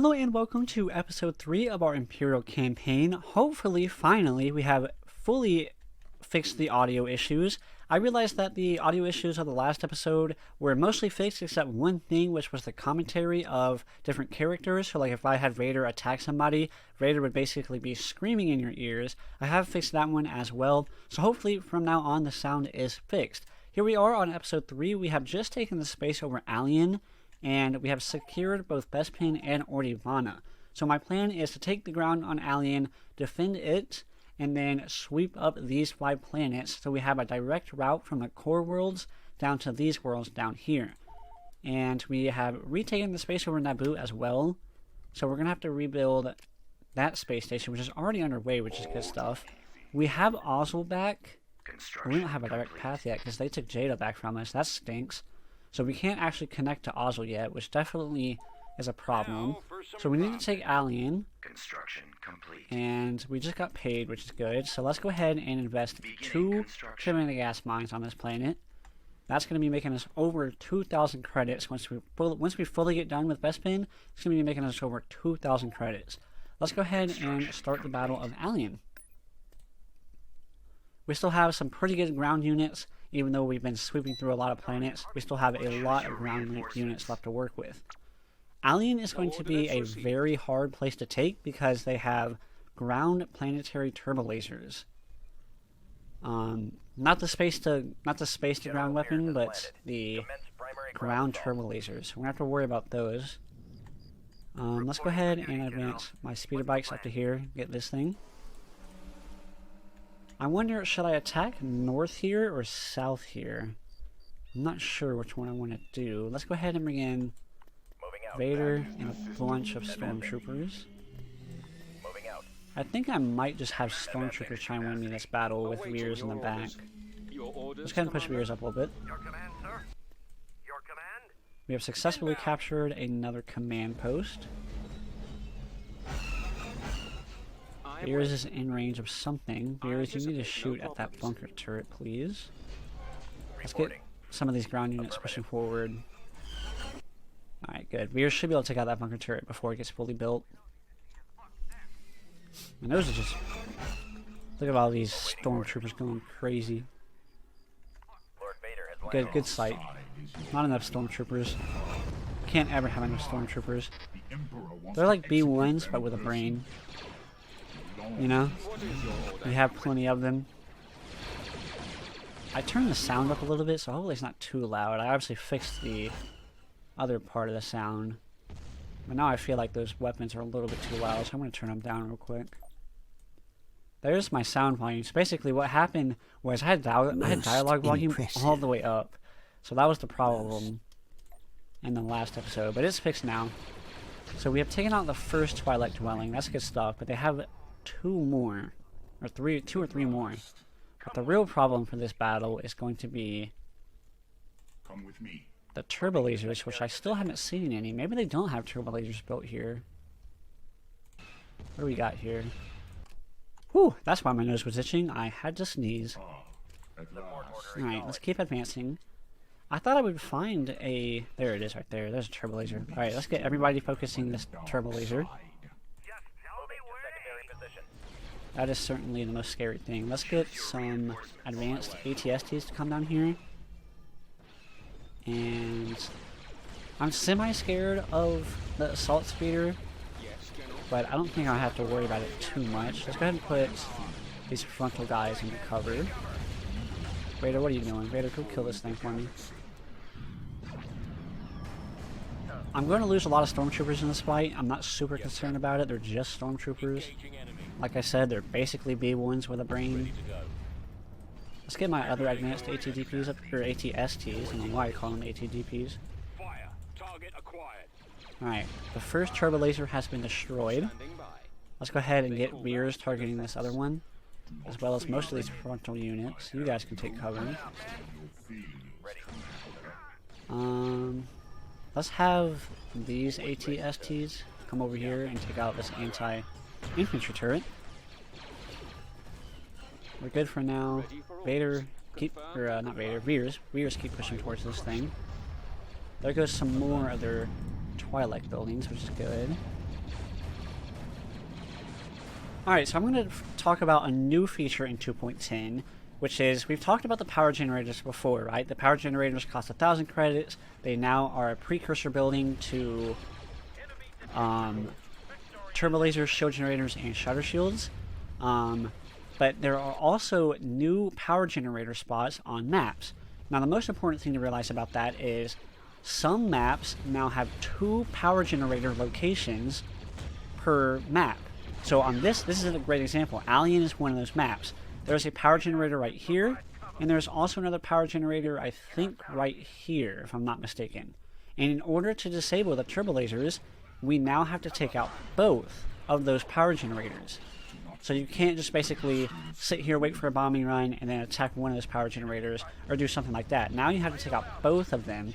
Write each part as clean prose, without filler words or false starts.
Hello and welcome to episode 3 of our Imperial campaign. Hopefully, finally, we have fully fixed the audio issues. I realized that the audio issues of the last episode were mostly fixed except one thing, which was the commentary of different characters. So like if I had Vader attack somebody, Vader would basically be screaming in your ears. I have fixed that one as well. So hopefully from now on the sound is fixed. Here we are on episode 3. We have just taken the space over Alien, and we have secured both Bespin and Ordivana. So my plan is to take the ground on Alien, defend it, and then sweep up these 5 planets so we have a direct route from the core worlds down to these worlds down here. And we have retaken the space over Naboo as well, so we're going to have to rebuild that space station, which is already underway, which is good stuff. We have Ozzel back, but we don't have a direct path yet because they took Jada back from us. That stinks. So we can't actually connect to Ozzel yet, which definitely is a problem. So we need to take Alien. Construction complete. And we just got paid, which is good. So let's go ahead and invest 2 trillion gas mines on this planet. That's going to be making us over 2,000 credits once we fully get done with Bespin. It's going to be making us over 2,000 credits. Let's go ahead and start the Battle of Alien. We still have some pretty good ground units. Even though we've been sweeping through a lot of planets, we still have a lot of ground units left to work with. Alien is going to be a very hard place to take because they have ground planetary turbolasers. Not the space to ground weapon, but the ground turbolasers. We're gonna have to worry about those. Let's go ahead and advance my speeder bikes up to here. Get this thing. I wonder, should I attack north here or south here? I'm not sure which one I want to do. Let's go ahead and bring in Vader and a bunch of stormtroopers. I think I might just have stormtroopers try and win me this battle with Veers in the back. Let's go ahead and push Veers up a little bit. We have successfully captured another command post. Veers is in range of something. Veers, you need to shoot at that bunker turret, please. Let's get some of these ground units pushing forward. Alright, good. Veers should be able to take out that bunker turret before it gets fully built. And those are just... Look at all these stormtroopers going crazy. Good sight. Not enough stormtroopers. Can't ever have enough stormtroopers. They're like B1s, but with a brain. You know, we have plenty of them. I turned the sound up a little bit, so hopefully it's not too loud. I obviously fixed the other part of the sound, but now I feel like those weapons are a little bit too loud, so I'm going to turn them down real quick. There's my sound volume. So basically what happened was I had dialogue volume all the way up, so that was the problem in the last episode, but it's fixed now. So we have taken out the first Twilight Dwelling. That's good stuff, but they have 2 more, or 2 or 3 more. But the real problem for this battle is going to be the turbolasers, which I still haven't seen any. Maybe they don't have turbolasers built here. What do we got here? Whew, that's why my nose was itching. I had to sneeze. Alright, let's keep advancing. I thought I would find a... There it is right there. There's a turbolaser. Alright, let's get everybody focusing this turbolaser. That is certainly the most scary thing. Let's get some advanced ATSTs to come down here. And I'm semi-scared of the assault speeder, but I don't think I'll have to worry about it too much. Let's go ahead and put these frontal guys into cover. Vader, what are you doing? Vader, go kill this thing for me. I'm going to lose a lot of stormtroopers in this fight. I'm not super concerned about it. They're just stormtroopers. Like I said, they're basically B1s with a brain. Let's get my other advanced ATDPs up here, or ATSTs. I don't know why I call them ATDPs. Alright, the first turbolaser has been destroyed. Let's go ahead and get Veers targeting this other one, as well as most of these frontal units. You guys can take cover. Let's have these ATSTs come over here and take out this anti-infantry turret. We're good for now. Vader, not Vader, Veers keep pushing towards this thing. There goes some more of their Twilight buildings, which is good. Alright, so I'm going to talk about a new feature in 2.10, which is, we've talked about the power generators before, right? The power generators cost 1,000 credits. They now are a precursor building to turbo lasers, shield generators, and shutter shields. But there are also new power generator spots on maps. Now, the most important thing to realize about that is some maps now have 2 power generator locations per map. So on this is a great example. Alien is one of those maps. There's a power generator right here, and there's also another power generator, I think, right here, if I'm not mistaken. And in order to disable the turbo lasers, we now have to take out both of those power generators. So you can't just basically sit here, wait for a bombing run, and then attack one of those power generators, or do something like that. Now you have to take out both of them.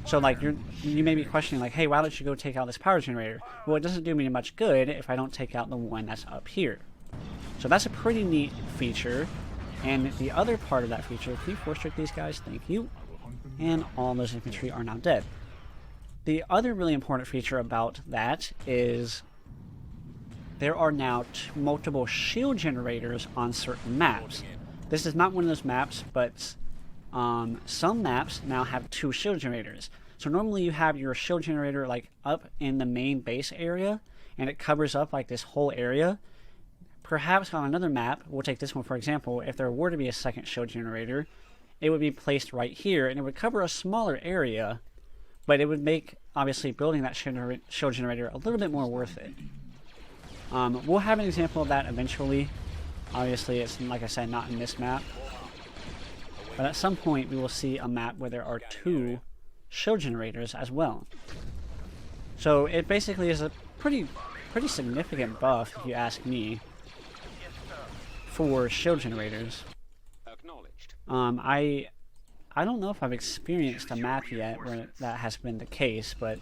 So, like, you may be questioning, like, hey, why don't you go take out this power generator? Well, it doesn't do me much good if I don't take out the one that's up here. So that's a pretty neat feature. And the other part of that feature, can you force strike these guys? Thank you. And all those infantry are now dead. The other really important feature about that is there are now multiple shield generators on certain maps. This is not one of those maps, but some maps now have 2 shield generators. So normally you have your shield generator like up in the main base area, and it covers up like this whole area. Perhaps on another map, we'll take this one for example, if there were to be a second shield generator, it would be placed right here, and it would cover a smaller area, but it would make, obviously, building that shield generator a little bit more worth it. We'll have an example of that eventually. Obviously, it's, like I said, not in this map. But at some point, we will see a map where there are 2 shield generators as well. So it basically is a pretty significant buff, if you ask me, for shield generators. I don't know if I've experienced a map yet where that has been the case, but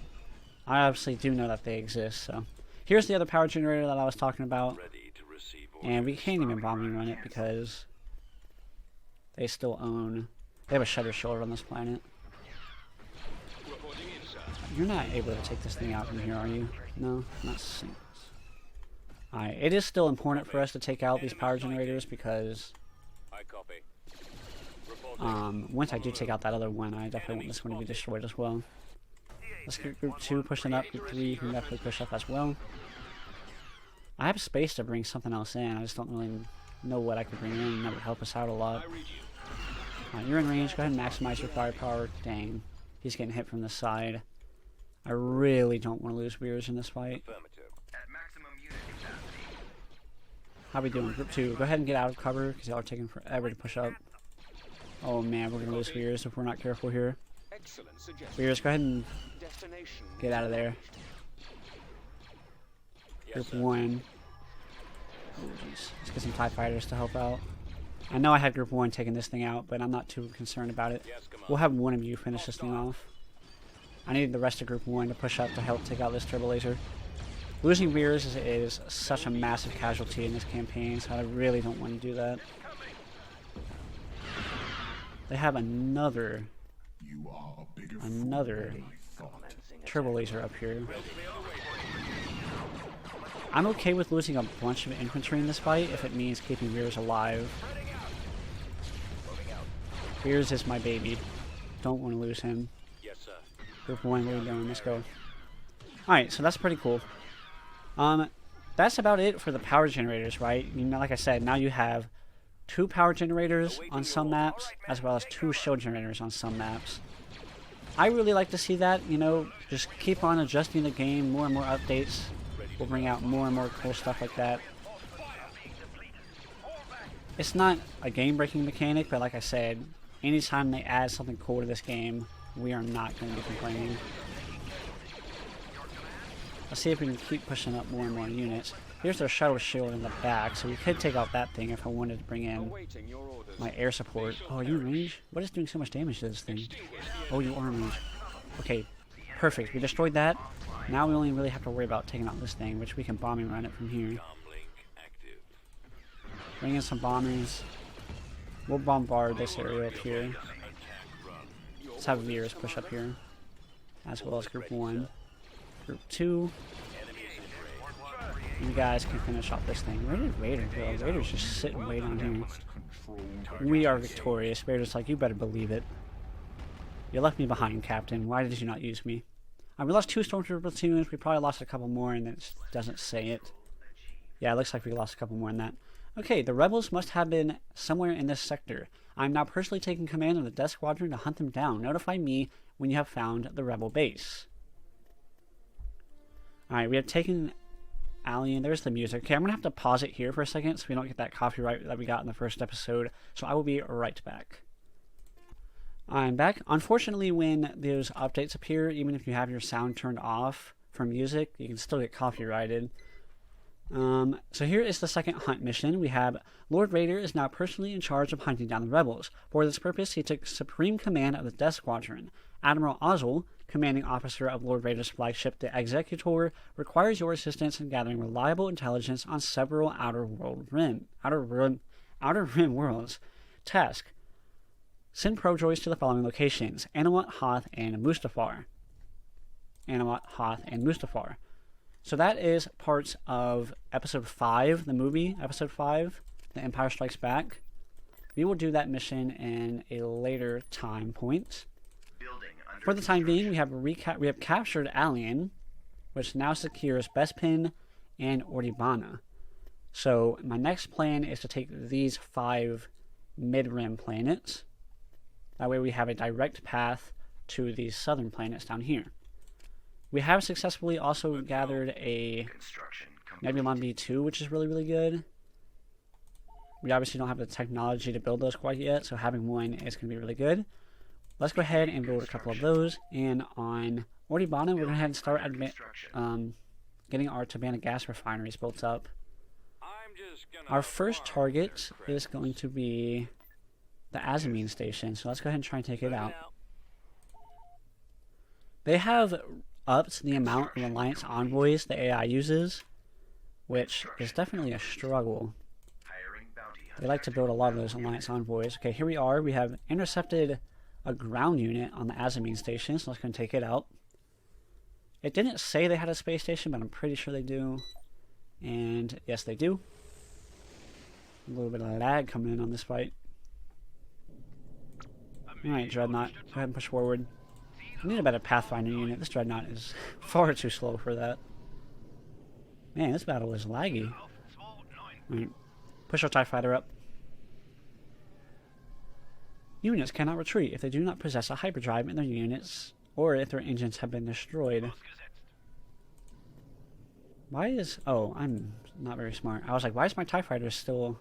I obviously do know that they exist. So here's the other power generator that I was talking about, and we can't even bombing run it because they still own. They have a shutter shield on this planet. You're not able to take this thing out from here, are you? No, not since. Alright, it is still important for us to take out these power generators because once I do take out that other one, I definitely want this one to be destroyed as well. Let's get group 2 pushing up. Group 3 can definitely push up as well. I have space to bring something else in. I just don't really know what I could bring in. That would help us out a lot. Alright, you're in range. Go ahead and maximize your firepower. Dang. He's getting hit from the side. I really don't want to lose Beers in this fight. How we doing? Group 2. Go ahead and get out of cover because y'all are taking forever to push up. Oh man, we're going to lose Beers if we're not careful here. Beers, go ahead and get out of there. Group 1. Oh, jeez. Let's get some TIE fighters to help out. I know I had Group 1 taking this thing out, but I'm not too concerned about it. We'll have one of you finish this thing off. I need the rest of Group 1 to push up to help take out this turbo laser. Losing Beers is such a massive casualty in this campaign, so I really don't want to do that. They have another turbo laser up here. I'm okay with losing a bunch of infantry in this fight if it means keeping Beers alive. Beers is my baby. Don't want to lose him. Group 1, where are we going? Let's go. Alright, so that's pretty cool. That's about it for the power generators, right? You know, like I said, now you have 2 power generators on some maps, as well as 2 shield generators on some maps. I really like to see that, you know, just keep on adjusting the game, more and more updates will bring out more and more cool stuff like that. It's not a game-breaking mechanic, but like I said, anytime they add something cool to this game, we are not going to be complaining. Let's see if we can keep pushing up more and more units. Here's their shuttle shield in the back, so we could take out that thing if I wanted to bring in my air support. Oh, are you in range? What is doing so much damage to this thing? Oh, you are in range. Okay, perfect. We destroyed that. Now we only really have to worry about taking out this thing, which we can bombing run it from here. Bring in some bombers. We'll bombard this area up here. Let's have Veers push up here, as well as Group 1. Group 2. You guys can finish off this thing. Where did Raider go? Raider's just sit and wait on here. We are victorious. Raider's like, you better believe it. You left me behind, Captain. Why did you not use me? We lost 2 stormtrooper platoons. We probably lost a couple more, and it doesn't say it. Yeah, it looks like we lost a couple more than that. Okay, the rebels must have been somewhere in this sector. I'm now personally taking command of the Death Squadron to hunt them down. Notify me when you have found the rebel base. Alright, we have taken Alien. There's the music. Okay, I'm going to have to pause it here for a second so we don't get that copyright that we got in the first episode. So I will be right back. I'm back. Unfortunately, when those updates appear, even if you have your sound turned off for music, you can still get copyrighted. So here is the second hunt mission. We have Lord Raider is now personally in charge of hunting down the rebels. For this purpose, he took supreme command of the Death Squadron. Admiral Ozzel, commanding officer of Lord Raider's flagship, the Executor, requires your assistance in gathering reliable intelligence on several outer rim worlds. Task: send pro-droids to the following locations: Anawat, Hoth, and Mustafar. So that is parts of Episode 5, the movie, Episode 5, The Empire Strikes Back. We will do that mission in a later time point. For the time being, we have captured Alien, which now secures Bespin and Ordibana. So my next plan is to take these 5 mid-rim planets. That way we have a direct path to these southern planets down here. We have successfully also gathered a Nebulon B2, which is really, really good. We obviously don't have the technology to build those quite yet, so having one is going to be really good. Let's go ahead and build a couple of those. And on Ordibana, we're going to head and start getting our Tabana gas refineries built up. Our first target is going to be the Azamine Station, so let's go ahead and try and take it out. They have upped the amount of Alliance envoys the AI uses, which is definitely a struggle. They like to build a lot of those Alliance envoys. Okay, here we are. We have intercepted a ground unit on the Azamine Station, so let's go and take it out. It didn't say they had a space station, but I'm pretty sure they do. And yes, they do. A little bit of lag coming in on this fight. Alright, Dreadnought, go ahead and push forward. I need a better Pathfinder unit. This Dreadnought is far too slow for that. Man, this battle is laggy. Right. Push our Thyfara up. Units cannot retreat if they do not possess a hyperdrive in their units, or if their engines have been destroyed. Why is... Oh, I'm not very smart. I was like, why is my TIE Fighter still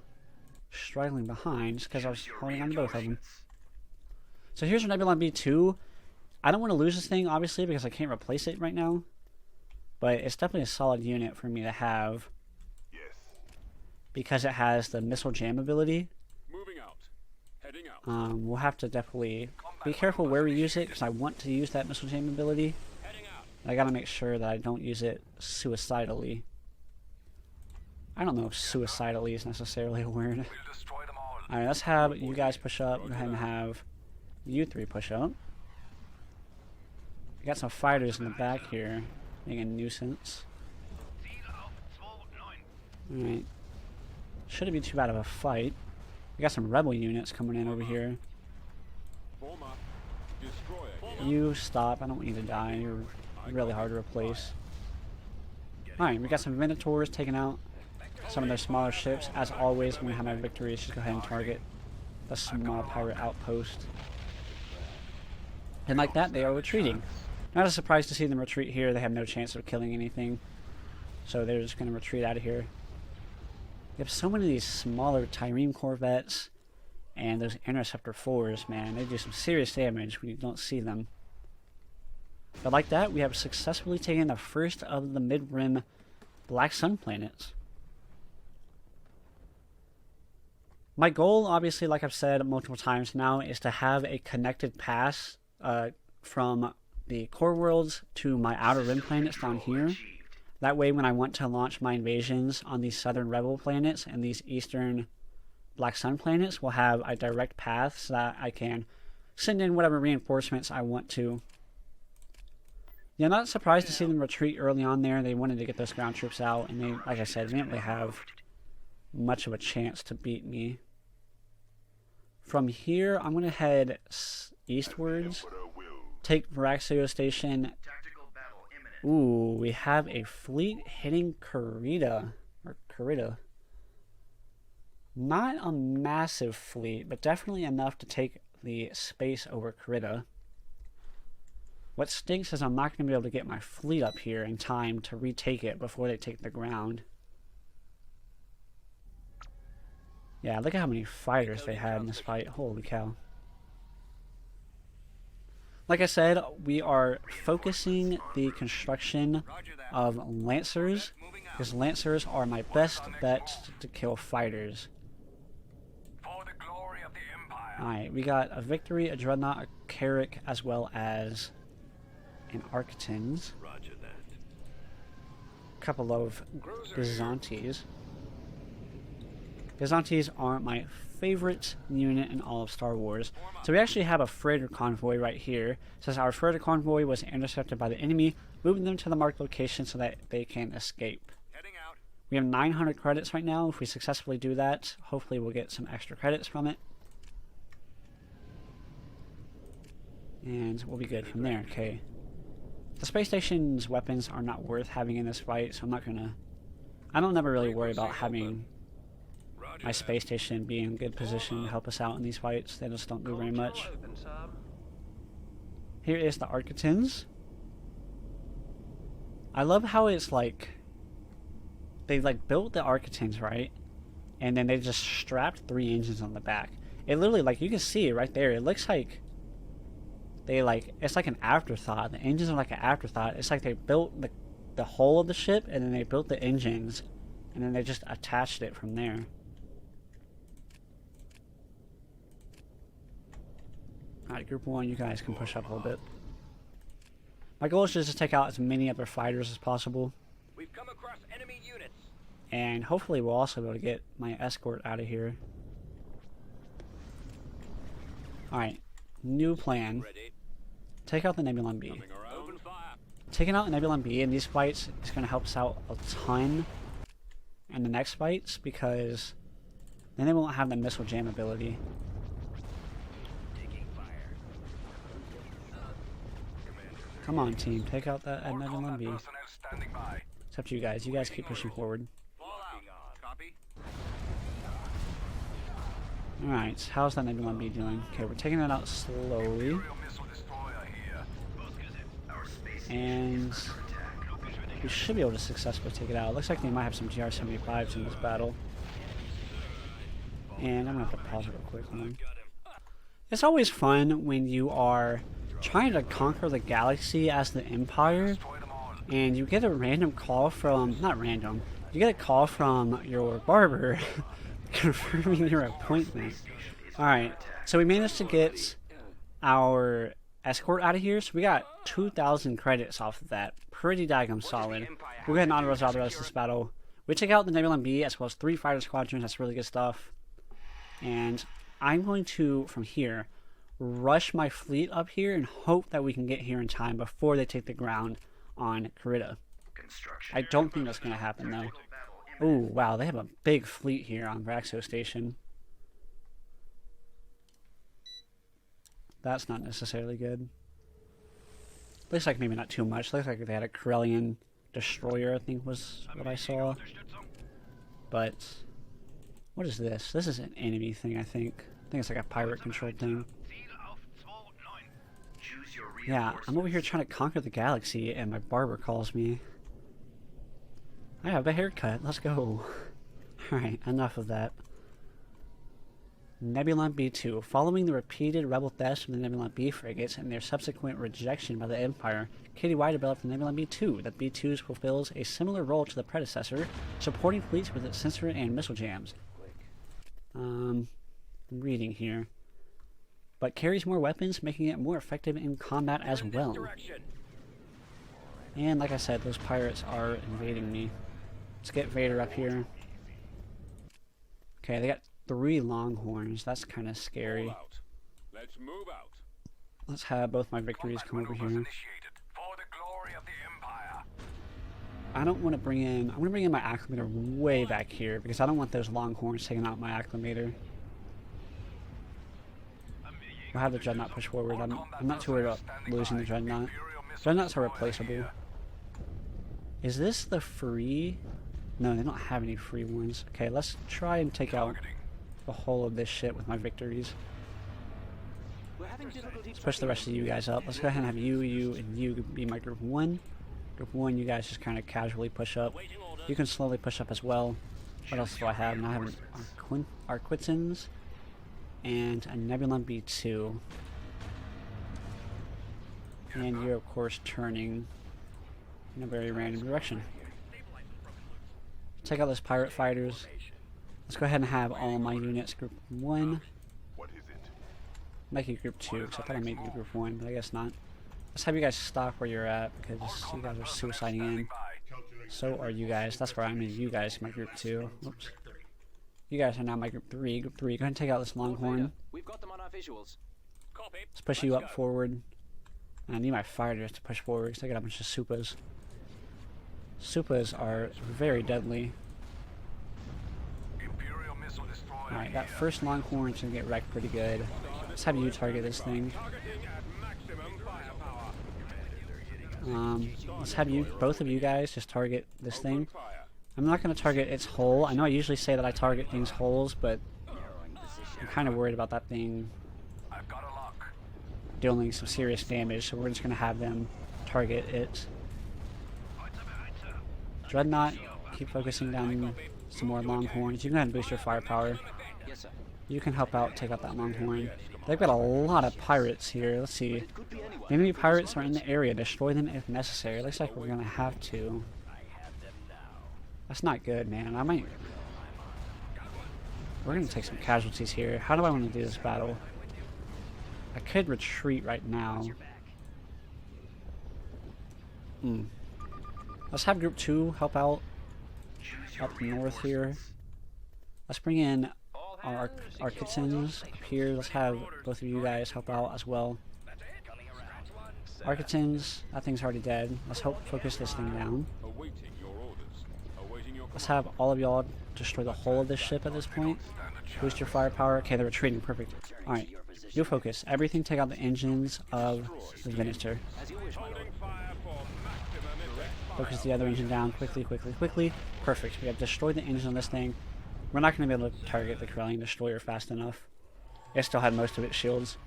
struggling behind? Just because I was holding on to both of them. So here's our Nebulon B2. I don't want to lose this thing, obviously, because I can't replace it right now. But it's definitely a solid unit for me to have. Because it has the missile jam ability. Moving out. Heading out. We'll have to definitely be careful where we use it, because I want to use that missile jam ability. Heading out. I gotta make sure that I don't use it suicidally. I don't know if suicidally is necessarily a word. We'll destroy them all. Alright, let's have you guys push up. Go ahead and have you 3 push up. We got some fighters in the back here, being a nuisance. Alright. Shouldn't be too bad of a fight. We got some rebel units coming in over here. You stop. I don't want you to die. You're really hard to replace. Alright, we got some Minotaurs taking out some of their smaller ships. As always, when we have our victories, just go ahead and target the small pirate outpost. And like that, they are retreating. Not a surprise to see them retreat here. They have no chance of killing anything. So they're just going to retreat out of here. We have so many of these smaller Tyrene corvettes and those Interceptor 4s, man. They do some serious damage when you don't see them. But like that, we have successfully taken the first of the mid-rim Black Sun planets. My goal, obviously, like I've said multiple times now, is to have a connected pass from the core worlds to my outer rim planets down here. That way, when I want to launch my invasions on these southern rebel planets and these eastern Black Sun planets, we'll have a direct path so that I can send in whatever reinforcements I want to. Yeah, not surprised to see them retreat early on there. They wanted to get those ground troops out, and they, like I said, they didn't really have much of a chance to beat me. From here, I'm going to head eastwards, take Azamine Station. Ooh, we have a fleet hitting Kurita. Not a massive fleet, but definitely enough to take the space over Kurita. What stinks is I'm not going to be able to get my fleet up here in time to retake it before they take the ground. Yeah, look at how many fighters they had in this fight. Holy cow. Like I said, we are focusing the construction of Lancers, because Lancers are my best bet to kill fighters. Alright, we got a Victory, a Dreadnought, a Carrack, as well as an Architans. A couple of Gazantes. Gazantes aren't my favorite unit in all of Star Wars. So we actually have a freighter convoy right here. It says our freighter convoy was intercepted by the enemy, moving them to the marked location so that they can escape. We have 900 credits right now. If we successfully do that, hopefully we'll get some extra credits from it. And we'll be good from there. Okay. The space station's weapons are not worth having in this fight, so I'm not gonna... I don't never really worry about having my space station be in good position to help us out in these fights. They just don't do very much. Here is the Architans. I love how it's like... They like built the Architans, right? And then they just strapped 3 engines on the back. It literally, like, you can see it right there. It looks like... They like, it's like an afterthought. The engines are like an afterthought. It's like they built the whole of the ship, and then they built the engines, and then they just attached it from there. Alright, Group 1, you guys can push up a little bit. My goal is just to take out as many of their fighters as possible. We've come across enemy units. And hopefully we'll also be able to get my escort out of here. Alright, new plan. Take out the Nebulon B. Taking out the Nebulon B in these fights is going to help us out a ton in the next fights, because then they won't have the missile jam ability. Come on, team, take out that Nebulon B. It's up to you guys. You guys keep pushing forward. Alright, how's that Nebulon B doing? Okay, we're taking it out slowly. And we should be able to successfully take it out. It looks like they might have some GR-75s in this battle. And I'm going to have to pause it real quick. Hold on. It's always fun when you are trying to conquer the galaxy as the Empire, and you get a random call from... Not random. You get a call from your barber confirming your appointment. Alright, so we managed to get our escort out of here, so we got 2,000 credits off of that. Pretty daggum solid. We'll go ahead and auto-resolve the rest of this battle. We take out the Nebulon B as well as 3 fighter squadrons. That's really good stuff. And I'm going to, from here, rush my fleet up here and hope that we can get here in time before they take the ground on Kurita. I don't think that's going to happen, though. Oh, wow, they have a big fleet here on Azamine Station. That's not necessarily good. Looks like maybe not too much. Looks like they had a Corellian destroyer, I think was what I saw. But what is this? This is an enemy thing, I think. I think it's like a pirate controlled thing. Yeah, I'm over here trying to conquer the galaxy and my barber calls me. I have a haircut. Let's go. Alright, enough of that. Nebulon B2. Following the repeated rebel thefts from the Nebulon B frigates and their subsequent rejection by the Empire, KDY developed the Nebulon B2. The B2 fulfills a similar role to the predecessor, supporting fleets with its sensor and missile jams. I'm reading here. But carries more weapons, making it more effective in combat as well. And like I said, those pirates are invading me. Let's get Vader up here. Okay, they got 3 Longhorns. That's kind of scary. Let's move out. Let's have both my victories come over here. I don't want to bring in... I'm going to bring in my acclimator way back here because I don't want those longhorns taking out my acclimator. We'll have the dreadnought push forward. I'm not too worried about losing the dreadnought. Dreadnoughts are replaceable. Is this the free? No, they don't have any free ones. Okay, let's try and take out the whole of this shit with my victories. Let's push the rest of you guys up. Let's go ahead and have you, and you be my group 1. Group 1, you guys just kind of casually push up. You can slowly push up as well. What else do I have? Now I have Arquitins and a Nebulon B2. And you're, of course, turning in a very random direction. Take out those pirate fighters. Let's go ahead and have all my units group 1. Make you group 2, because I thought I made you group 1, but I guess not. Let's have you guys stop where you're at, because you guys are suiciding in. So are you guys. That's where I made you guys my group 2. Oops. You guys are now my group 3. Group 3, go ahead and take out this longhorn. We've got them on our visuals. Let's push you up forward. And I need my fighters to push forward, because I got a bunch of Supas. Supas are very deadly. Alright, that first longhorn's gonna get wrecked pretty good. Let's have you target this thing. Let's have you, both of you guys, just target this thing. I'm not going to target its hull. I know I usually say that I target things' hulls, but I'm kind of worried about that thing dealing some serious damage, so we're just going to have them target it. Dreadnought, keep focusing down some more longhorns. You can go ahead and boost your firepower. You can help out, take out that longhorn. They've got a lot of pirates here. Let's see. Enemy pirates are in the area. Destroy them if necessary. Looks like we're gonna have to. That's not good, man. We're gonna take some casualties here. How do I want to do this battle? I could retreat right now. Let's have group 2 help out up north here. Let's bring in our Arquitins up here. Let's have both of you guys help out as well. Arquitins, that thing's already dead. Let's focus this thing down. Let's have all of y'all destroy the whole of this ship at this point. Boost your firepower. Okay, they're retreating. Perfect. Alright, you focus. Everything, take out the engines of the Venator. Focus the other engine down. Quickly, quickly, quickly. Perfect. We have destroyed the engine on this thing. We're not going to be able to target the Corellian destroyer fast enough. It still had most of its shields.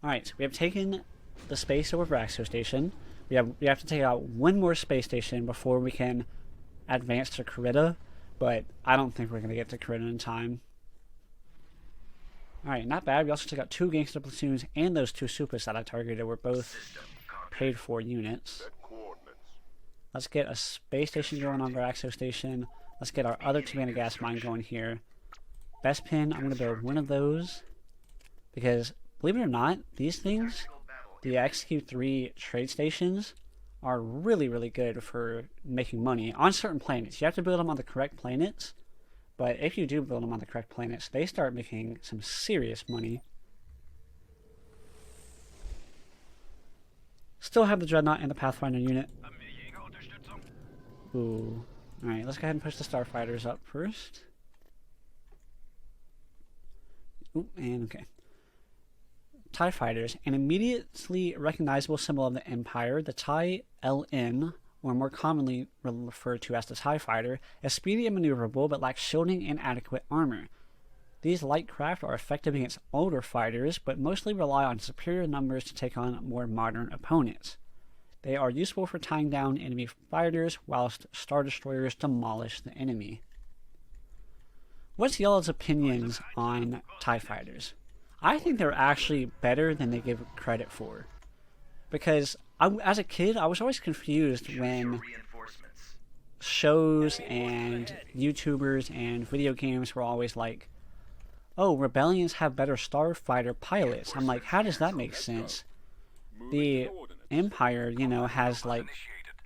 Alright, we have taken the space over Azamine Station. We have to take out one more space station before we can advance to Corita, but I don't think we're going to get to Corita in time. Alright, not bad. We also took out 2 gangster platoons, and those 2 Supas that I targeted were both paid for units. Let's get a space station going on Azamine Station. Let's get our other 2-mana gas mine going here. Best pin, I'm going to build one of those. Because, believe it or not, these things, the XQ3 trade stations, are really, really good for making money on certain planets. You have to build them on the correct planets. But if you do build them on the correct planets, they start making some serious money. Still have the Dreadnought and the Pathfinder unit. Ooh. Alright, let's go ahead and push the Starfighters up first. Ooh, and okay. TIE Fighters, an immediately recognizable symbol of the Empire, the TIE LN, or more commonly referred to as the TIE Fighter, is speedy and maneuverable but lacks shielding and adequate armor. These light craft are effective against older fighters, but mostly rely on superior numbers to take on more modern opponents. They are useful for tying down enemy fighters, whilst Star Destroyers demolish the enemy. What's y'all's opinions on TIE Fighters? I think they're actually better than they give credit for. Because as a kid, I was always confused when shows and YouTubers and video games were always like, oh, Rebellions have better starfighter pilots. I'm like, how does that make sense? The Empire, you know, has like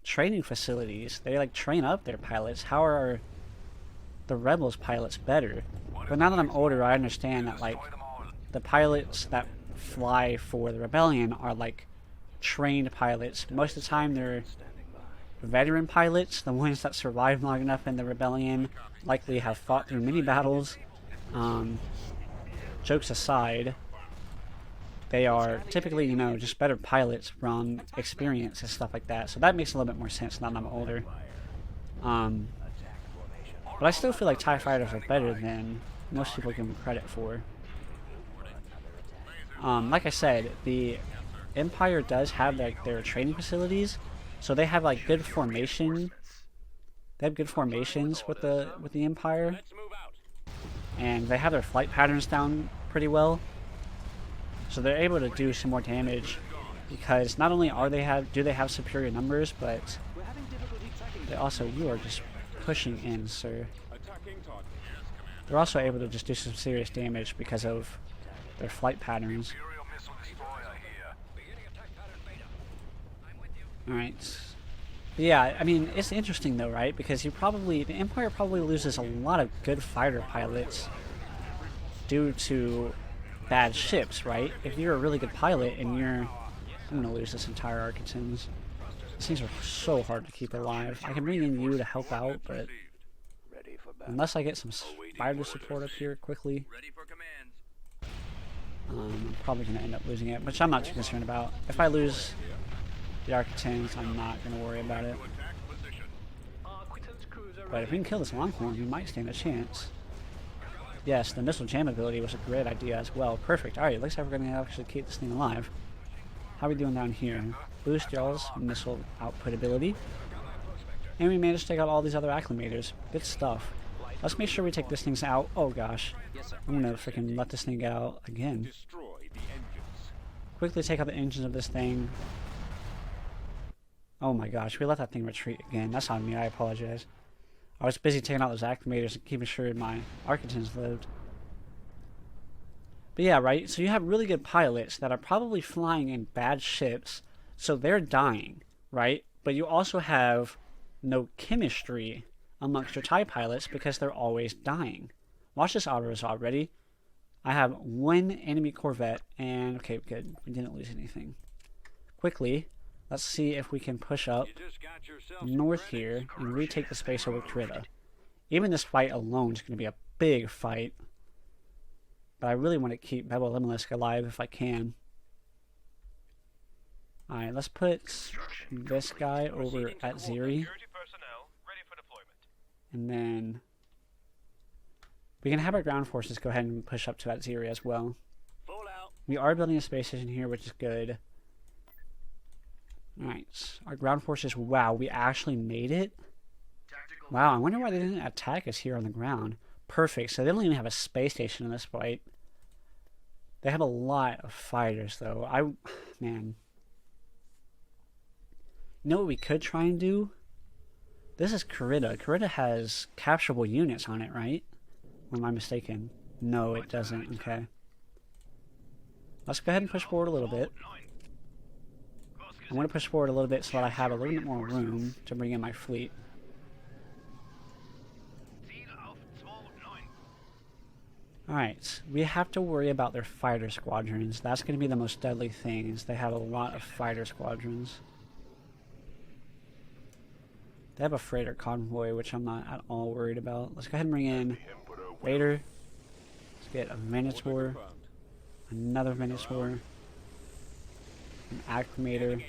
training facilities. They like train up their pilots. How are the Rebels pilots better? But now that I'm older, I understand that like the pilots that fly for the Rebellion are like trained pilots. Most of the time they're veteran pilots, the ones that survived long enough in the rebellion, likely have fought through many battles. Jokes aside, they are typically, you know, just better pilots from experience and stuff like that. So that makes a little bit more sense now that I'm older. But I still feel like TIE fighters are better than most people give them credit for. Like I said, the Empire does have like their training facilities, so they have like good formation. They have good formations with the Empire, and they have their flight patterns down pretty well. So they're able to do some more damage because not only do they have superior numbers, but they also, you are just pushing in, sir. They're also able to just do some serious damage because of their flight patterns. Alright. Yeah, I mean, it's interesting though, right? Because the Empire probably loses a lot of good fighter pilots due to bad ships, right? If you're a really good pilot and I'm gonna lose this entire Architans. These things are so hard to keep alive. I can bring in you to help out, but unless I get some spider support up here quickly, I'm probably gonna end up losing it, which I'm not too concerned about. If I lose the Architans, I'm not gonna worry about it. But if we can kill this Longhorn, we might stand a chance. Yes, the missile jam ability was a great idea as well. Perfect. Alright, looks like we're going to actually keep this thing alive. How are we doing down here? Boost y'all's missile output ability. And we managed to take out all these other acclimators. Good stuff. Let's make sure we take this thing out. Oh gosh. I'm going to freaking let this thing get out again. Quickly take out the engines of this thing. Oh my gosh, we let that thing retreat again. That's on me, I apologize. I was busy taking out those acclimators and keeping sure my Architans lived. But yeah, right? So you have really good pilots that are probably flying in bad ships, so they're dying, right? But you also have no chemistry amongst your TIE pilots because they're always dying. Watch this auto-resolve. Ready? I have one enemy Corvette, and okay, good. We didn't lose anything. Quickly, let's see if we can push up north here and retake the space over Krita. Even this fight alone is going to be a big fight. But I really want to keep Bebo Limelisk alive if I can. Alright, let's put this guy over at Aziri. And then we can have our ground forces go ahead and push up to Aziri as well. We are building a space station here, which is good. Alright, our ground forces, wow, we actually made it? Wow, I wonder why they didn't attack us here on the ground. Perfect, so they don't even have a space station in this fight. They have a lot of fighters, though. Man. You know what we could try and do? This is Krita. Krita has capturable units on it, right? Or am I mistaken? No, it doesn't. Okay. Let's go ahead and push forward a little bit. I want to push forward a little bit so that I have a little bit more room to bring in my fleet. Alright, we have to worry about their fighter squadrons. That's going to be the most deadly thing, is they have a lot of fighter squadrons. They have a freighter convoy, which I'm not at all worried about. Let's go ahead and bring in Raider. Let's get a Minotaur. Another Minotaur. An Acclimator.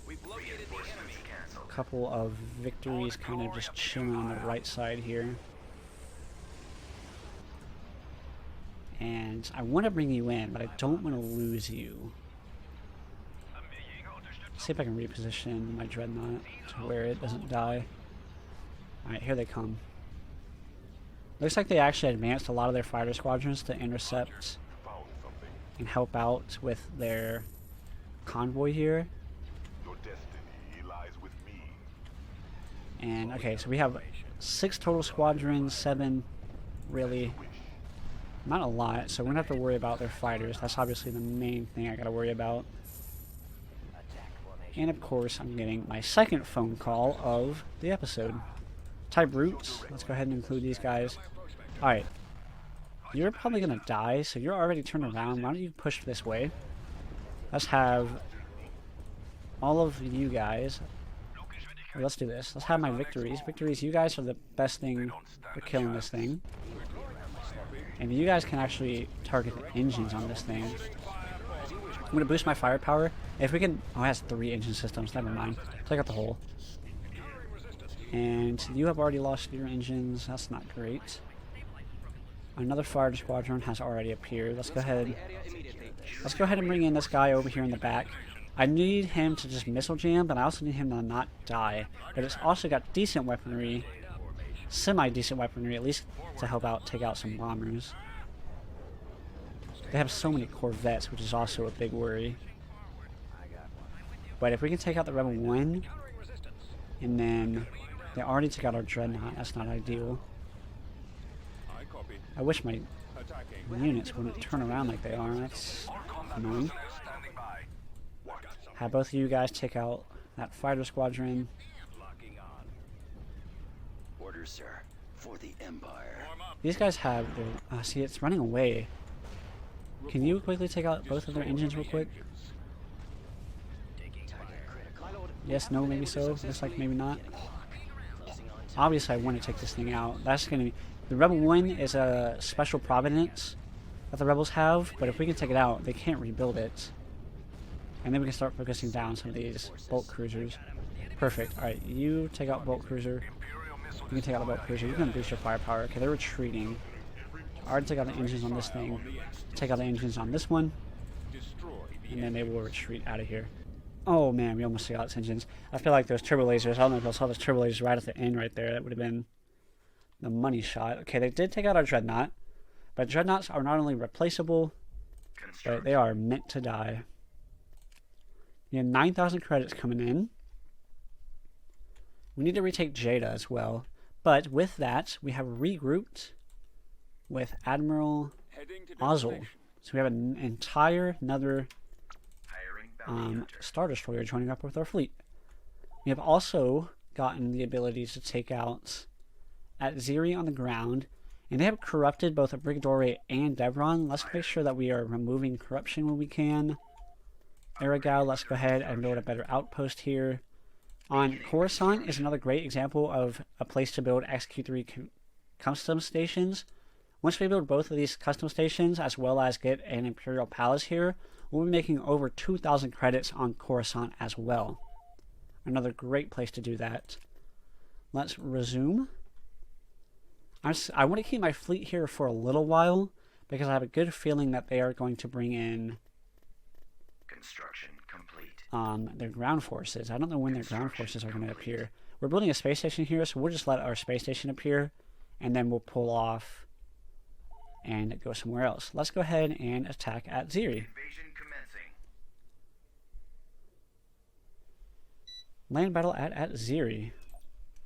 A couple of victories kind of just chilling on the right side here. And I want to bring you in, but I don't want to lose you. Let's see if I can reposition my Dreadnought to where it doesn't die. Alright, here they come. Looks like they actually advanced a lot of their fighter squadrons to intercept and help out with their convoy here. And okay, so we have 6 total squadrons, 7 really. Not a lot, so we're gonna have to worry about their fighters. That's obviously the main thing I gotta worry about. And of course, I'm getting my second phone call of the episode. TIE Brutes. Let's go ahead and include these guys. Alright. You're probably gonna die, so you're already turned around. Why don't you push this way? Let's have all of you guys Or let's do this. Let's have my victories. Victories, you guys are the best thing for killing this thing. And you guys can actually target the engines on this thing. I'm going to boost my firepower. If we can... Oh, it has 3 engine systems. Never mind. Take out the whole. And you have already lost your engines. That's not great. Another fire squadron has already appeared. Let's go ahead. Let's go ahead and bring in this guy over here in the back. I need him to just missile jam, but I also need him to not die. But it's also got decent weaponry. Semi-decent weaponry, at least to help out take out some bombers. They have so many Corvettes, which is also a big worry. But if we can take out the Rebel 1, and then they already took out our Dreadnought, that's not ideal. I wish my units wouldn't turn around like they are. That's annoying. Have both of you guys take out that fighter squadron. Orders, sir, for the Empire. These guys have their... see, it's running away. Can you quickly take out both of their engines real quick? Yes, no, maybe so. Looks like maybe not. Obviously, I want to take this thing out. That's going to be... The Rebel 1 is a special providence that the Rebels have, but if we can take it out, they can't rebuild it. And then we can start focusing down some of these bulk cruisers. Perfect. Alright, you take out bulk cruiser. You can take out the bulk cruiser. You can boost your firepower. Okay, they're retreating. I already take out the engines on this thing. Take out the engines on this one. And then they will retreat out of here. Oh man, we almost took out its engines. I feel like those turbo lasers, I don't know if I saw those turbo lasers right at the end right there. That would have been the money shot. Okay, they did take out our Dreadnought. But Dreadnoughts are not only replaceable, but they are meant to die. We have 9,000 credits coming in. We need to retake Jada as well. But with that, we have regrouped with Admiral Ozzel. So we have an entire another Star Destroyer joining up with our fleet. We have also gotten the ability to take out Aziri on the ground, and they have corrupted both Brigadore and Devron. Let's make sure that we are removing corruption when we can. Aragao, let's go ahead and build a better outpost here. On Coruscant is another great example of a place to build XQ3 custom stations. Once we build both of these custom stations, as well as get an Imperial Palace here, we'll be making over 2,000 credits on Coruscant as well. Another great place to do that. Let's resume. I want to keep my fleet here for a little while, because I have a good feeling that they are going to bring in Construction complete. their ground forces. I don't know when their ground forces are going to appear. We're building a space station here, so we'll just let our space station appear, and then we'll pull off and go somewhere else. Let's go ahead and attack Aziri. Invasion commencing. Land battle at Aziri.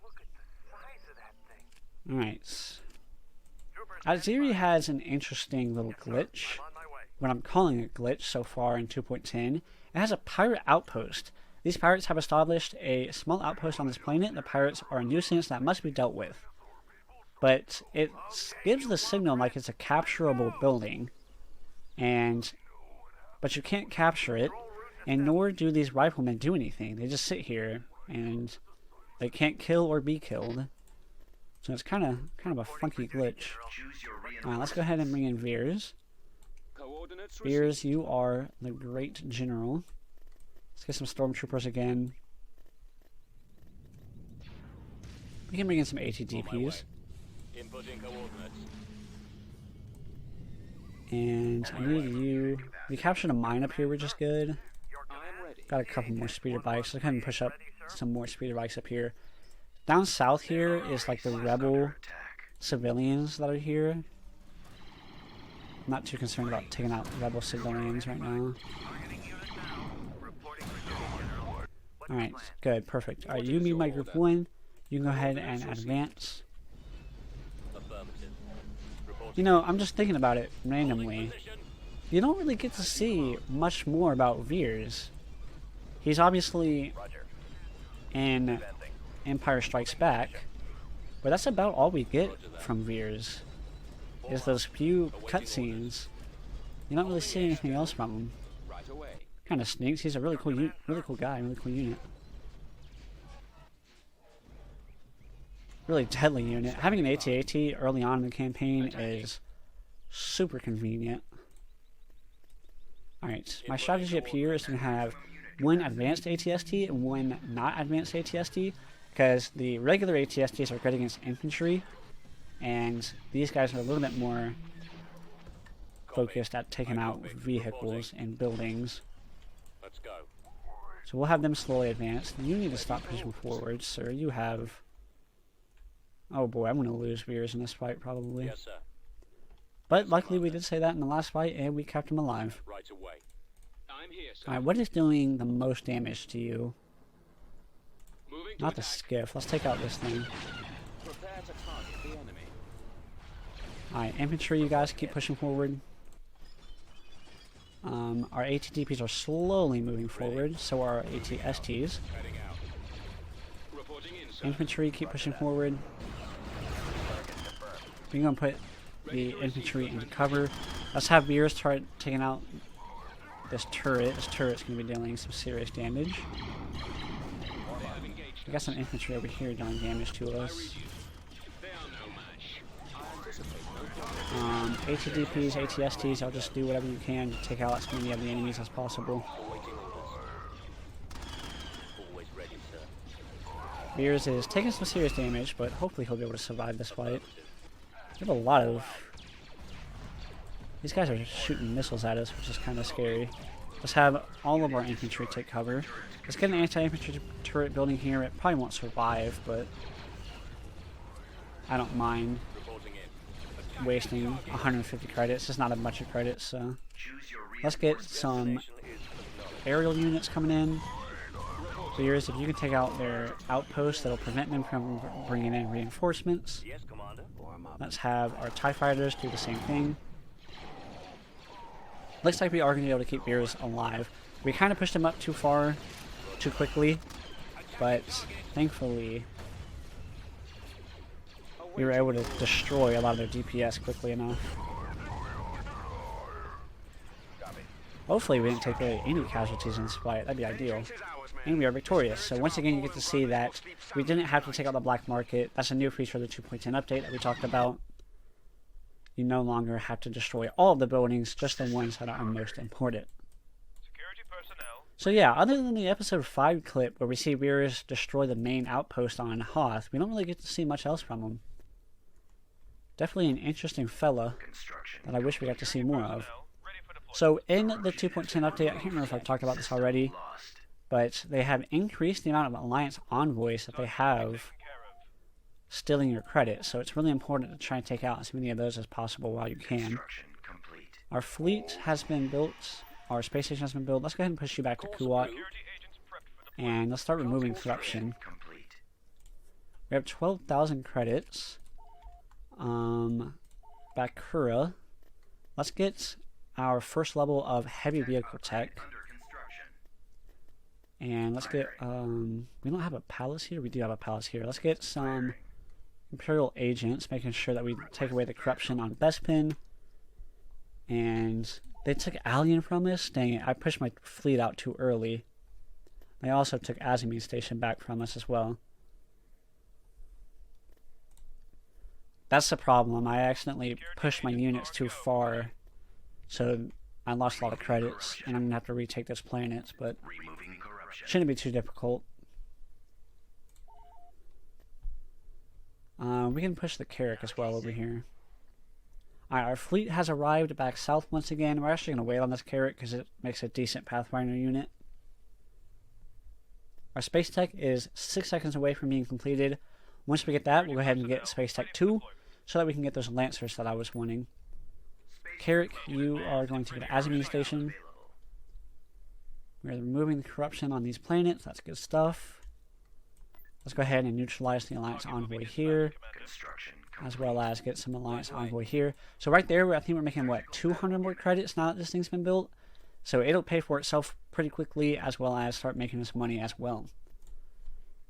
Look at the size of that thing. Alright. Aziri has an interesting little glitch. I'm on my way. What I'm calling a glitch so far in 2.10. It has a pirate outpost. These pirates have established a small outpost on this planet. The pirates are a nuisance that must be dealt with. But it gives the signal like it's a capturable building. But you can't capture it, and nor do these riflemen do anything. They just sit here, and they can't kill or be killed. So it's kind of a funky glitch. Alright, let's go ahead and bring in Veers. Veers, you are the great general. Let's get some stormtroopers again. We can bring in some ATDPs. Inputting coordinates. And I need you. We captured a mine up here, which is good. I'm ready. Got a couple more speeder bikes. Let's go ahead and push up some more speeder bikes up here. Down south here is like the rebel civilians that are here. I'm not too concerned about taking out rebel civilians right now. Alright, good, perfect. Alright, you be my group 1. You can go ahead and advance. You know, I'm just thinking about it randomly. You don't really get to see much more about Veers. He's obviously in Empire Strikes Back, but that's about all we get from Veers. Is those few cutscenes. You don't really see anything else from him. Kind of sneaks. He's a really cool guy, really cool unit. really deadly unit. Having an AT-AT early on in the campaign is super convenient. Alright, my strategy up here is to have one advanced ATST and one not advanced ATST, because the regular ATSTs are good against infantry, and these guys are a little bit more focused at taking out vehicles and buildings. Let's go. So we'll have them slowly advance. You need to stop pushing forward, sir. You have... Oh boy, I'm going to lose Veers in this fight, probably. Yes, sir. But luckily we did say that in the last fight, and we kept him alive. Right away. I'm here, sir. Alright, what is doing the most damage to you? Moving to Not the attack. skiff. Let's take out this thing. Prepare to target the enemy. Alright, infantry, you guys keep pushing forward. Our ATDPs are slowly moving forward, so are our ATSTs. Heading out. Reporting in, sir. Infantry, keep pushing forward. We're going to put the infantry into cover. Let's have Veers start taking out this turret. This turret's going to be dealing some serious damage. They have engaged. We got some infantry over here dealing damage to us. They are no match. I anticipate no ATDPs, ATSTs, I'll just do whatever you can to take out as many of the enemies as possible. awaiting orders. Always ready, sir. Veers is taking some serious damage, but hopefully he'll be able to survive this fight. We have a lot of... These guys are shooting missiles at us, which is kind of scary. Let's have all of our infantry take cover. Let's get an anti-infantry turret building here. It probably won't survive, but I don't mind Reporting in. wasting 150 credits. It's not a bunch of credits, so... Choose your Let's get some aerial units coming in. Veers, if you can take out their outposts, that'll prevent them from bringing in reinforcements. Yes, Commander. Warm up. Let's have our TIE fighters do the same thing. Looks like we are going to be able to keep Veers alive. We kind of pushed him up too far, too quickly, but thankfully we were able to destroy a lot of their DPS quickly enough. Hopefully we didn't take really any casualties in this fight. That'd be ideal. And we are victorious. So once again you get to see that we didn't have to take out the black market. That's a new feature of the 2.10 update that we talked about. You no longer have to destroy all of the buildings, just the ones that are most important. Security personnel. So yeah, other than the episode 5 clip where we see Veers destroy the main outpost on Hoth, we don't really get to see much else from him. Definitely an interesting fella construction. that I wish we got to see more of. Ready for deployment. So in the 2.10 update, I can't remember if I've talked about this already, Lost. but they have increased the amount of Alliance envoys that they have Care of. still in your credit, so it's really important to try and take out as many of those as possible while you can. Construction complete. Our fleet has been built, our space station has been built. Let's go ahead and push you back to Kuwait, Security agents prepped for deployment. and let's start removing corruption. Complete. We have 12,000 credits. Bakura. Let's get our first level of heavy vehicle tech. Under construction. And let's get, we don't have a palace here? We do have a palace here. Let's get some Imperial agents, making sure that we take away the corruption on Bespin. And they took Alien from us? Dang it, I pushed my fleet out too early. They also took Azamine Station back from us as well. That's the problem. I accidentally pushed my units too far, so I lost a lot of credits, and I'm going to have to retake those planets, but Removing corruption. shouldn't be too difficult. We can push the Carrack as well over here. Alright, our fleet has arrived back south once again. We're actually going to wait on this Carrack because it makes a decent Pathfinder unit. Our Space Tech is 6 seconds away from being completed. Once we get that, we'll go ahead and get Space Tech 2 so that we can get those Lancers that I was wanting. Carrack, you are going to go to Azamine Station. We're removing the corruption on these planets. That's good stuff. Let's go ahead and neutralize the Alliance Envoy here, Construction as well as get some Alliance Envoy here. So right there, I think we're making, what, 200 more credits now that this thing's been built? So it'll pay for itself pretty quickly, as well as start making us money as well.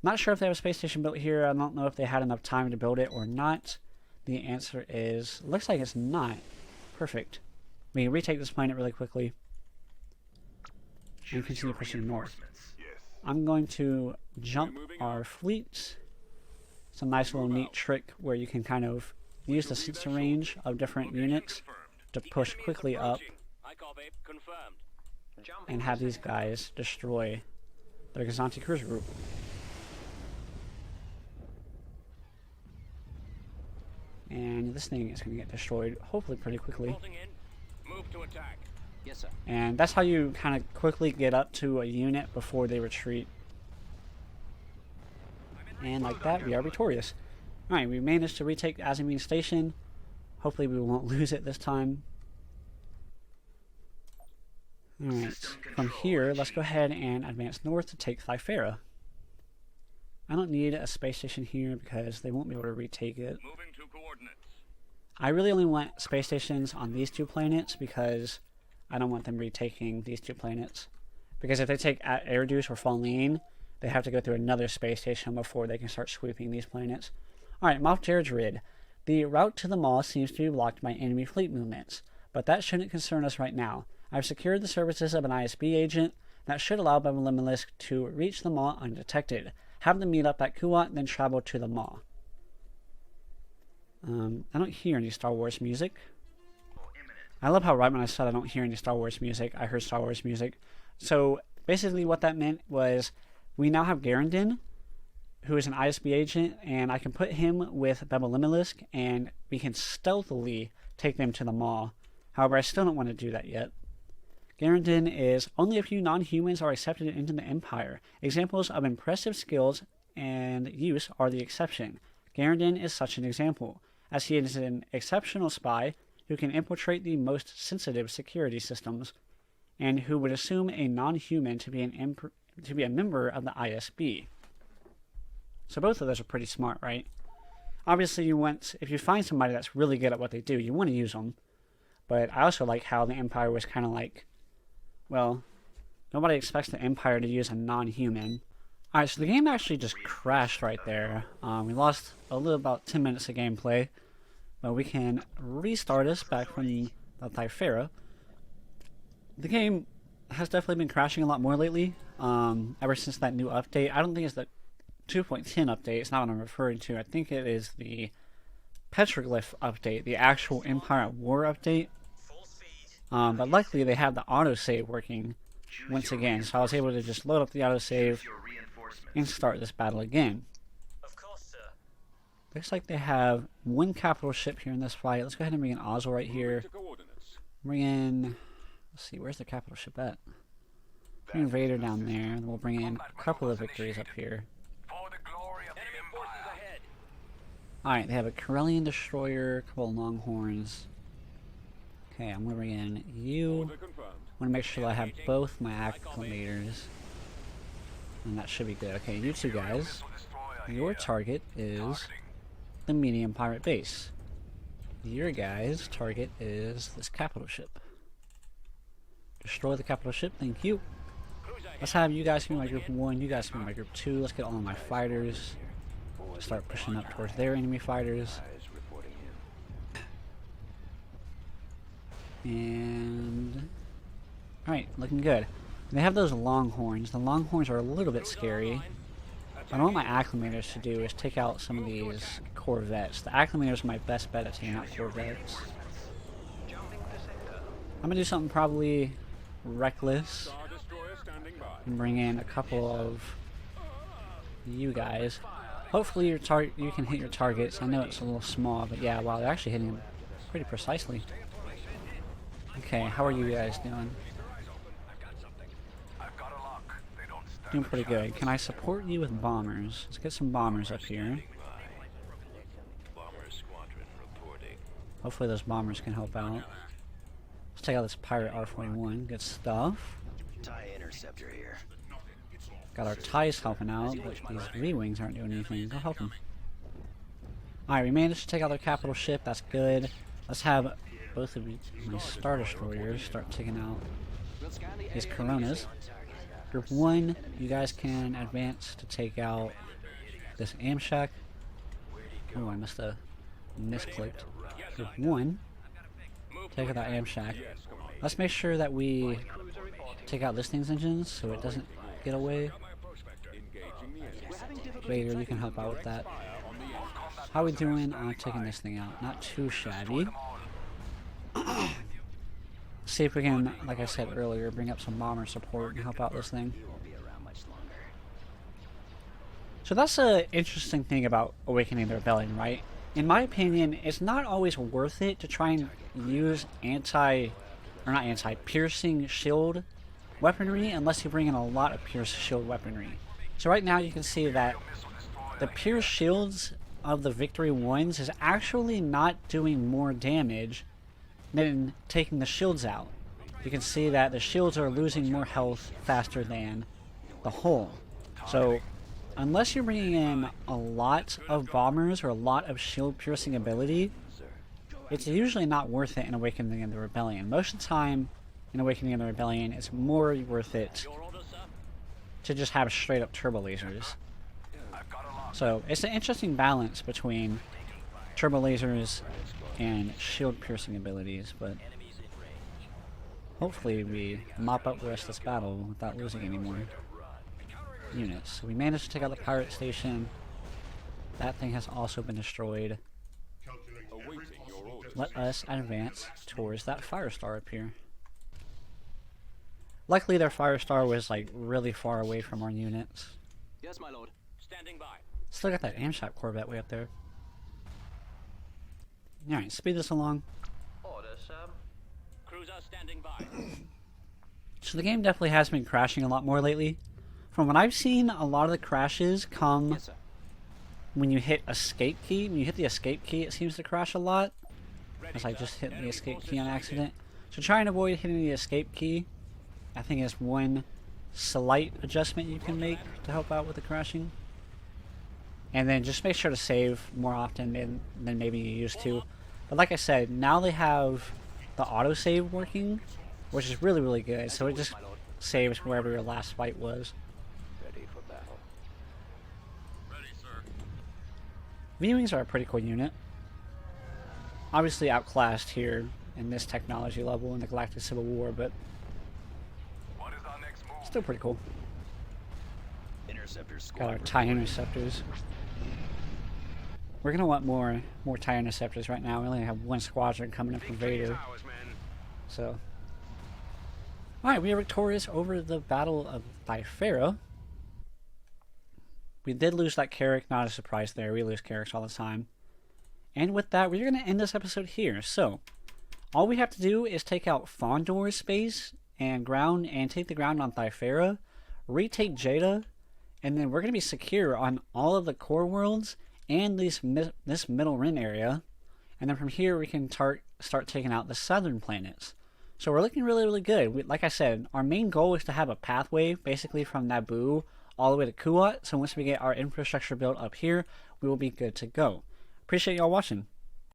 Not sure if they have a space station built here. I don't know if they had enough time to build it or not. The answer is, looks like it's not. Perfect. We can retake this planet really quickly and continue pushing north. Yes. I'm going to jump our fleet It's a nice little neat trick where you can kind of use the sensor range of different units to push quickly up I copy. Confirmed. and have these guys destroy their Gazanti cruiser group. And this thing is going to get destroyed, hopefully pretty quickly. Bolting in. Move to attack. Yes, sir. And that's how you kind of quickly get up to a unit before they retreat. And like that, we are victorious. Alright, we managed to retake Azamine Station. Hopefully we won't lose it this time. Alright, from here, let's go ahead and advance north to take Thyfara. I don't need a space station here because they won't be able to retake it. Moving to coordinates. I really only want space stations on these two planets because I don't want them retaking these two planets. Because if they take Eriduce or Faline, they have to go through another space station before they can start sweeping these planets. Alright, Moff Jared's. The route to the mall seems to be blocked by enemy fleet movements, but that shouldn't concern us right now. I've secured the services of an ISB agent that should allow Belimelisk to reach the mall undetected. Have them meet up at Kuat, then travel to the mall. I don't hear any Star Wars music. I love how right when I said I don't hear any Star Wars music, I heard Star Wars music. So basically what that meant was we now have Garandin, who is an ISB agent, and I can put him with Belimelisk, and we can stealthily take them to the mall. However, I still don't want to do that yet. Garandin is only a few non-humans are accepted into the Empire. Examples of impressive skills and use are the exception. Garandin is such an example, as he is an exceptional spy who can infiltrate the most sensitive security systems, and who would assume a non-human to be a member of the ISB. So both of those are pretty smart, right? Obviously, if you find somebody that's really good at what they do, you want to use them. But I also like how the Empire was kind of like, well, nobody expects the Empire to use a non-human. Alright, so the game actually just crashed right there. We lost about 10 minutes of gameplay. But we can restart us back from the Thyfara. The game has definitely been crashing a lot more lately. Ever since that new update. I don't think it's the 2.10 update. It's not what I'm referring to. I think it is the Petroglyph update. The actual Empire at War update. But luckily they have the autosave working once again, so I was able to just load up the autosave and start this battle again. Of course, sir. Looks like they have one capital ship here in this fight. Let's go ahead and bring in Ozzel right here. Bring in, let's see, where's the capital ship at? Bring in Vader down there, and we'll bring in a couple of victories up here. For the glory of the Empire. Alright, they have a Corellian destroyer, a couple of Longhorns. Okay, I'm gonna bring in you. I want to make sure I have both my acclimators. And that should be good. Okay, you two guys. Your target is the medium pirate base. Your guys' target is this capital ship. Destroy the capital ship, thank you. Let's have you guys be my group 1, you guys be my group 2. Let's get all of my fighters. Start pushing up towards their enemy fighters. And alright, looking good. They have those Longhorns. The Longhorns are a little bit scary. What I want my acclimators to do is take out some of these Corvettes. The acclimators are my best bet at taking out Corvettes. I'm gonna do something probably reckless and bring in a couple of you guys. Hopefully you can hit your targets. I know it's a little small, but yeah, wow, they're actually hitting them pretty precisely. Okay, how are you guys doing? Doing pretty good. Can I support you with bombers? Let's get some bombers up here. Hopefully those bombers can help out. Let's take out this pirate R-41. Good stuff. TIE interceptor here. Got our TIEs helping out, but these V-Wings aren't doing anything. Go help them. Alright, we managed to take out their capital ship. That's good. Let's have both of my Star Destroyers start taking out these Coronas. Group 1, you guys can advance to take out this Amshak. Oh, I must have misclicked. Group 1, take out that Amshak. Let's make sure that we take out this thing's engines so it doesn't get away. Vader, you can help out with that. How we doing on taking this thing out? Not too shabby. See if we can, like I said earlier, bring up some bomber support and help out this thing. He won't be around much longer. So that's an interesting thing about Awakening the Rebellion, right? In my opinion, it's not always worth it to try and use piercing shield weaponry unless you bring in a lot of pierced shield weaponry. So right now you can see that the pierced shields of the Victory Ones is actually not doing more damage than taking the shields out. You can see that the shields are losing more health faster than the hull. So unless you're bringing in a lot of bombers or a lot of shield piercing ability, it's usually not worth it in Awakening of the Rebellion. Most of the time in Awakening of the Rebellion, it's more worth it to just have straight up turbo lasers. So it's an interesting balance between turbo lasers and shield piercing abilities, but hopefully we mop up the rest of this battle without losing any more units. So we managed to take out the pirate station. That thing has also been destroyed. Let us advance towards that Firestar up here. Luckily their Firestar was like really far away from our units. Yes, my lord. Standing by. Still got that Amshot Corvette way up there. Alright, speed this along. Order, sir. Cruiser standing by. So the game definitely has been crashing a lot more lately. From what I've seen, a lot of the crashes come Yes, sir. when you hit escape key. When you hit the escape key, it seems to crash a lot. As I just hit the escape key on accident. So try and avoid hitting the escape key. I think it's one slight adjustment you can make to help out with the crashing. And then just make sure to save more often than maybe you used to. But like I said, now they have the autosave working, which is really, really good. So it just saves wherever your last fight was. Ready for battle. Ready, sir. V-Wings are a pretty cool unit. Obviously outclassed here in this technology level in the Galactic Civil War, but What is our next move? still pretty cool. Interceptor squad. Got our TIE interceptors. We're gonna want more TIE interceptors right now. We only have one squadron coming in from Vader, so. Alright, we are victorious over the Battle of Thyfara. We did lose that Carrack, not a surprise there. We lose Carracks all the time. And with that, we're going to end this episode here. So, all we have to do is take out Fondor's space and ground, and take the ground on Thyfara, retake Jeddah, and then we're going to be secure on all of the core worlds and this middle rim area. And then from here, we can start taking out the southern planets. So we're looking really, really good. Like I said, our main goal is to have a pathway basically from Naboo all the way to Kuat. So once we get our infrastructure built up here, we will be good to go. Appreciate y'all watching.